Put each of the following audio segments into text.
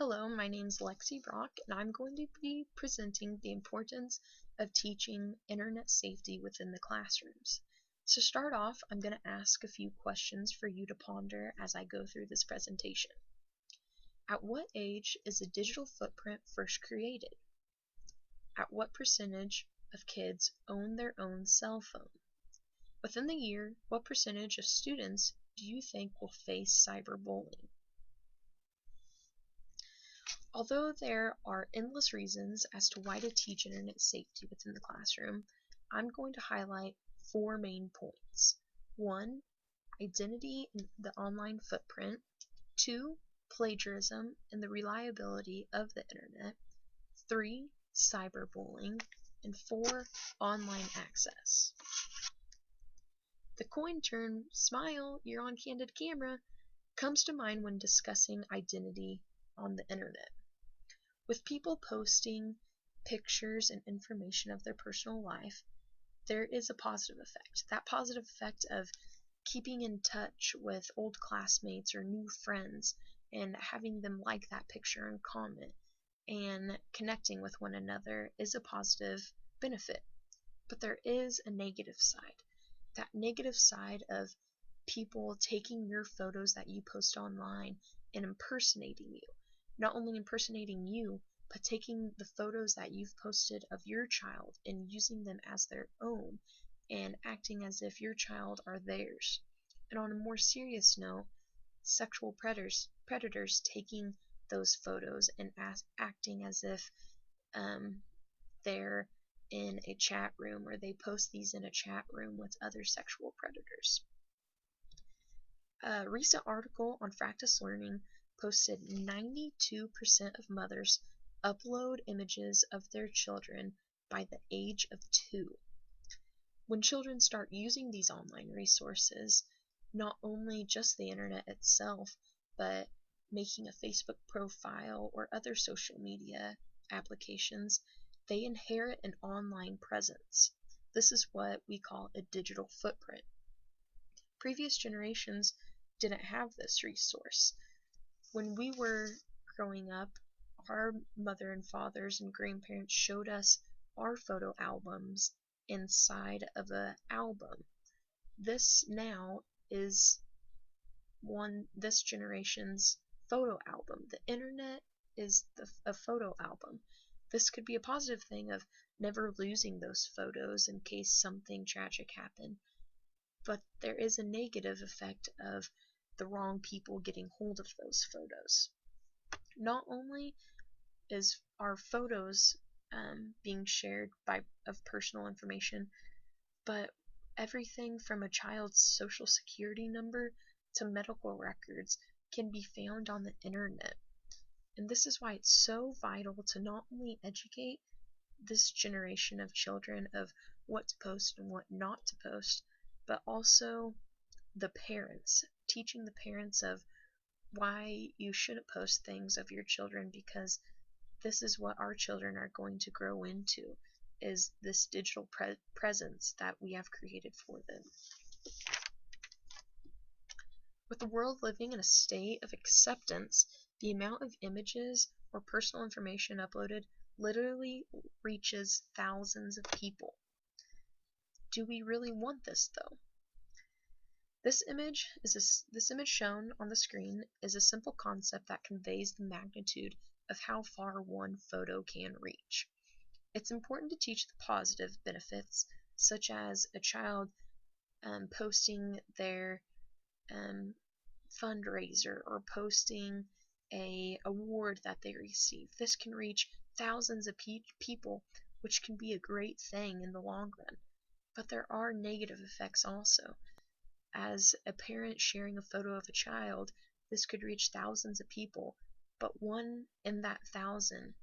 Hello, my name is Lexi Brock, and I'm going to be presenting the importance of teaching internet safety within the classrooms. To start off, I'm going to ask a few questions for you to ponder as I go through this presentation. At what age is a digital footprint first created? At what percentage of kids own their own cell phone? Within the year, what percentage of students do you think will face cyberbullying? Although there are endless reasons as to why to teach internet safety within the classroom, I'm going to highlight four main points. 1. Identity in the online footprint. 2. Plagiarism and the reliability of the internet. 3. Cyberbullying. And 4. Online access. The coin term, "smile, you're on candid camera," comes to mind when discussing identity on the internet. With people posting pictures and information of their personal life, there is a positive effect. That positive effect of keeping in touch with old classmates or new friends and having them like that picture and comment and connecting with one another is a positive benefit. But there is a negative side. That negative side of people taking your photos that you post online and impersonating you. Not only impersonating you, but taking the photos that you've posted of your child and using them as their own and acting as if your child are theirs. And on a more serious note, sexual predators taking those photos and acting as if they're in a chat room, or they post these in a chat room with other sexual predators. A recent article on Fractus Learning posted 92% of mothers upload images of their children by the age of 2. When children start using these online resources, not only just the internet itself, but making a Facebook profile or other social media applications, they inherit an online presence. This is what we call a digital footprint. Previous generations didn't have this resource. When we were growing up, our mother and fathers and grandparents showed us our photo albums inside of an album. This now is this generation's photo album. The internet is a photo album. This could be a positive thing of never losing those photos in case something tragic happened, but there is a negative effect of the wrong people getting hold of those photos. Not only is our photos being shared of personal information, but everything from a child's social security number to medical records can be found on the internet. And this is why it's so vital to not only educate this generation of children of what to post and what not to post, but also the parents, teaching the parents of why you shouldn't post things of your children, because this is what our children are going to grow into, is this digital presence that we have created for them. With the world living in a state of acceptance, the amount of images or personal information uploaded literally reaches thousands of people. Do we really want this though? This image shown on the screen is a simple concept that conveys the magnitude of how far one photo can reach. It's important to teach the positive benefits, such as a child posting their fundraiser or posting a award that they received. This can reach thousands of people, which can be a great thing in the long run. But there are negative effects also. As a parent sharing a photo of a child, this could reach thousands of people, but one in that thousand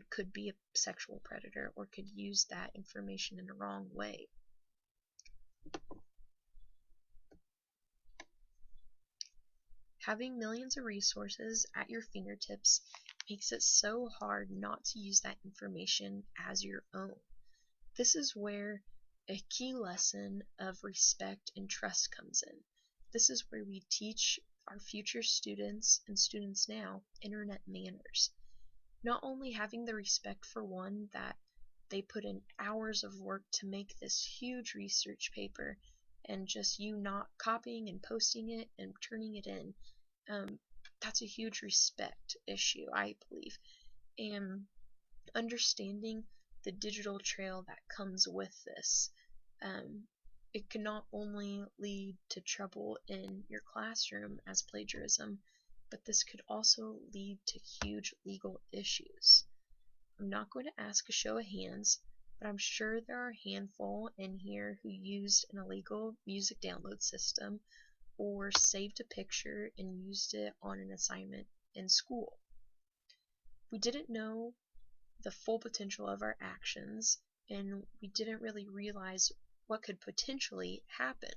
could be a sexual predator or could use that information in a wrong way. Having millions of resources at your fingertips makes it so hard not to use that information as your own. This is where a key lesson of respect and trust comes in. This is where we teach our future students and students now internet manners. Not only having the respect for one that they put in hours of work to make this huge research paper, and just you not copying and posting it and turning it in. Um, that's a huge respect issue, I believe. And understanding the digital trail that comes with this. Um, it can not only lead to trouble in your classroom as plagiarism, but this could also lead to huge legal issues. I'm not going to ask a show of hands, but I'm sure there are a handful in here who used an illegal music download system or saved a picture and used it on an assignment in school. We didn't know the full potential of our actions, and we didn't really realize what could potentially happen.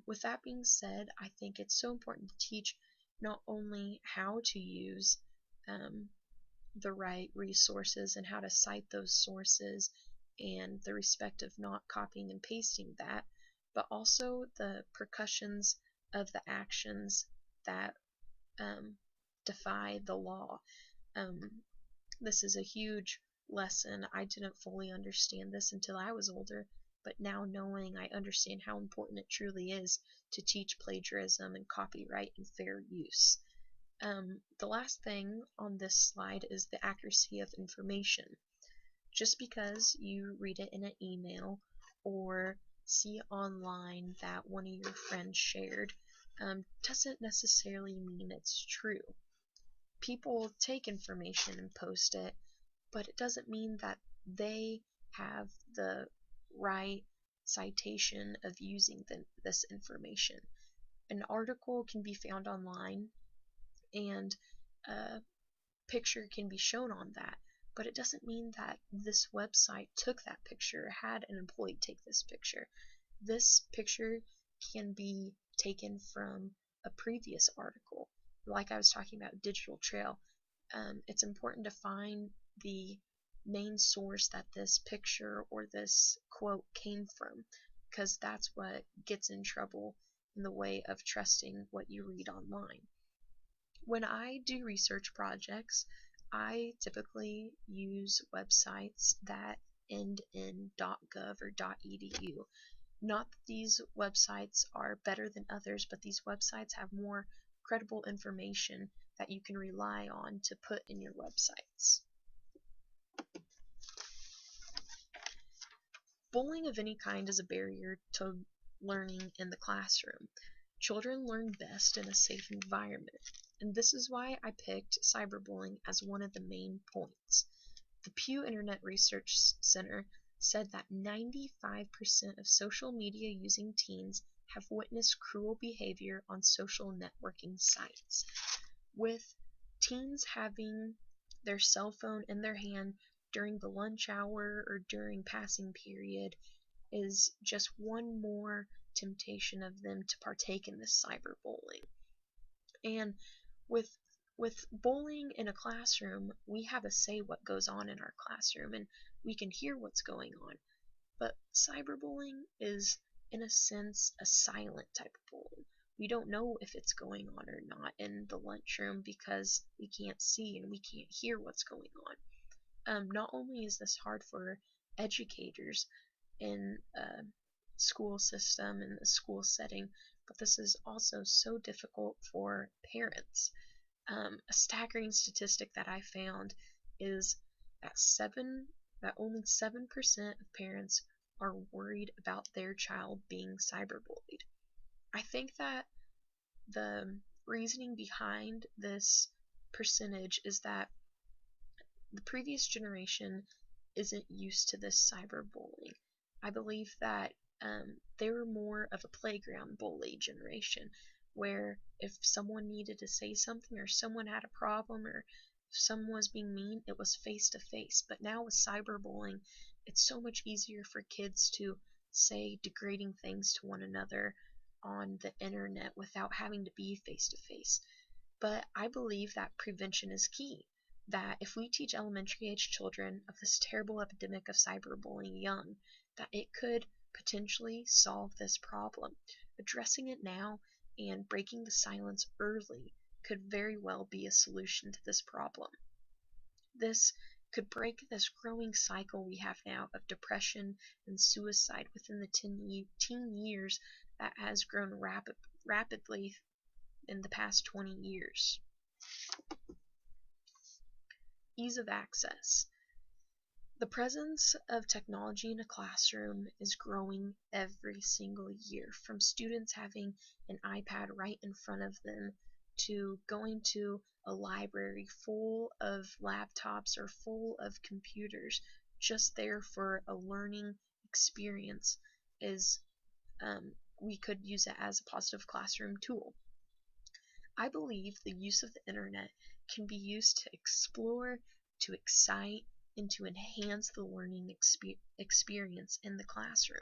With that being said, I think it's so important to teach not only how to use the right resources and how to cite those sources and the respect of not copying and pasting that, but also the repercussions of the actions that defy the law. Um, this is a huge lesson. I didn't fully understand this until I was older, but now knowing, I understand how important it truly is to teach plagiarism and copyright and fair use. The last thing on this slide is the accuracy of information. Just because you read it in an email or see online that one of your friends shared doesn't necessarily mean it's true. People take information and post it, but it doesn't mean that they have the right citation of using this information. An article can be found online and a picture can be shown on that, but it doesn't mean that this website took that picture, had an employee take this picture. This picture can be taken from a previous article. Like I was talking about digital trail, it's important to find the main source that this picture or this quote came from, because that's what gets in trouble in the way of trusting what you read online. When I do research projects, I typically use websites that end in .gov or .edu. Not that these websites are better than others, but these websites have more credible information that you can rely on to put in your websites. Bullying of any kind is a barrier to learning in the classroom. Children learn best in a safe environment, and this is why I picked cyberbullying as one of the main points. The Pew Internet Research Center said that 95% of social media using teens have witnessed cruel behavior on social networking sites. With teens having their cell phone in their hand during the lunch hour or during passing period is just one more temptation of them to partake in this cyberbullying. And with bullying in a classroom, we have a say what goes on in our classroom and we can hear what's going on. But cyberbullying is, in a sense, a silent type of bullying. We don't know if it's going on or not in the lunchroom because we can't see and we can't hear what's going on. Not only is this hard for educators in a school system, in a school setting, but this is also so difficult for parents. A staggering statistic that I found is that only 7% of parents are worried about their child being cyberbullied. I think that the reasoning behind this percentage is that the previous generation isn't used to this cyberbullying. I believe that they were more of a playground bully generation, where if someone needed to say something or someone had a problem or if someone was being mean, it was face to face. But now with cyberbullying, it's so much easier for kids to say degrading things to one another on the internet without having to be face to face. But I believe that prevention is key. That if we teach elementary age children of this terrible epidemic of cyberbullying young, that it could potentially solve this problem. Addressing it now and breaking the silence early could very well be a solution to this problem. This could break this growing cycle we have now of depression and suicide within the teen years that has grown rapidly in the past 20 years. Ease of access. The presence of technology in a classroom is growing every single year, from students having an iPad right in front of them to going to a library full of laptops or full of computers just there for a learning experience. We could use it as a positive classroom tool. I believe the use of the internet can be used to explore, to excite, and to enhance the learning experience in the classroom.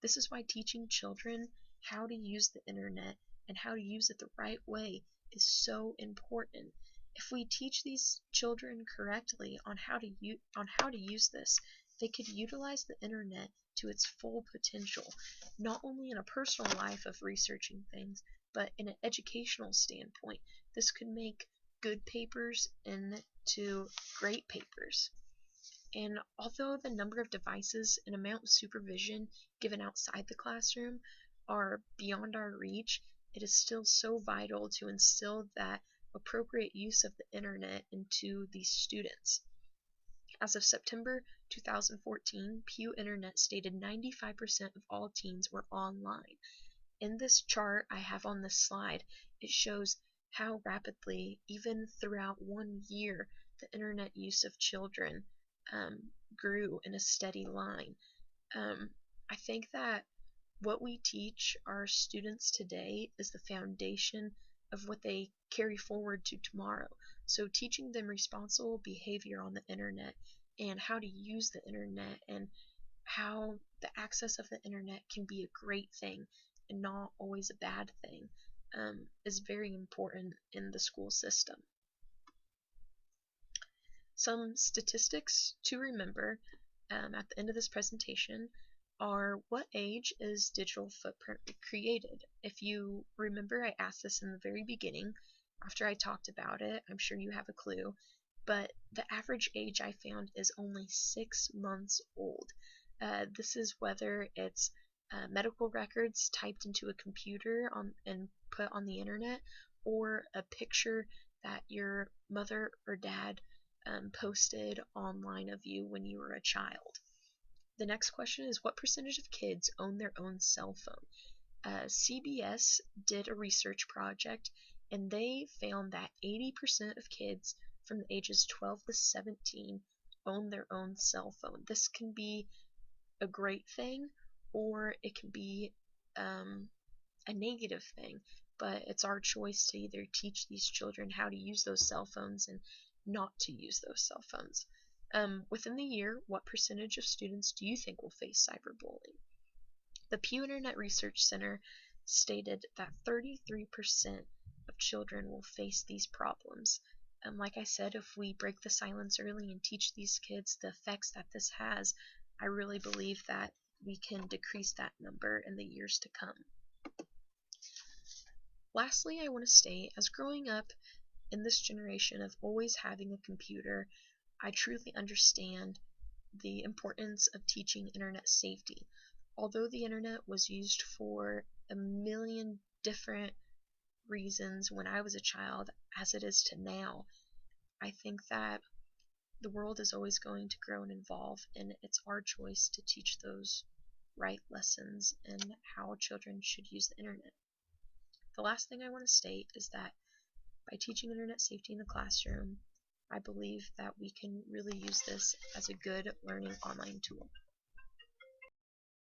This is why teaching children how to use the internet and how to use it the right way is so important. If we teach these children correctly on how to use this, they could utilize the internet to its full potential, not only in a personal life of researching things, but in an educational standpoint. This could make good papers into great papers. And although the number of devices and amount of supervision given outside the classroom are beyond our reach, it is still so vital to instill that appropriate use of the internet into these students. As of September 2014, Pew Internet stated 95% of all teens were online. In this chart I have on this slide, it shows how rapidly, even throughout 1 year, the internet use of children grew in a steady line. I think that what we teach our students today is the foundation of what they carry forward to tomorrow. So teaching them responsible behavior on the internet and how to use the internet and how the access of the internet can be a great thing and not always a bad thing is very important in the school system. Some statistics to remember at the end of this presentation are: what age is digital footprint created? If you remember, I asked this in the very beginning. After I talked about it, I'm sure you have a clue, but the average age I found is only 6 months old. This is whether it's medical records typed into a computer and put on the internet, or a picture that your mother or dad posted online of you when you were a child. The next question is: what percentage of kids own their own cell phone? CBS did a research project, and they found that 80% of kids from the ages 12 to 17 own their own cell phone. This can be a great thing, or it can be a negative thing, but it's our choice to either teach these children how to use those cell phones and not to use those cell phones. Within the year, what percentage of students do you think will face cyberbullying? The Pew Internet Research Center stated that 33% of children will face these problems. Like I said, if we break the silence early and teach these kids the effects that this has, I really believe that we can decrease that number in the years to come. Lastly, I want to state, as growing up in this generation of always having a computer, I truly understand the importance of teaching internet safety. Although the internet was used for a million different reasons when I was a child, as it is to now, I think that the world is always going to grow and evolve, and it's our choice to teach those right lessons and how children should use the internet. The last thing I want to state is that by teaching internet safety in the classroom, I believe that we can really use this as a good learning online tool.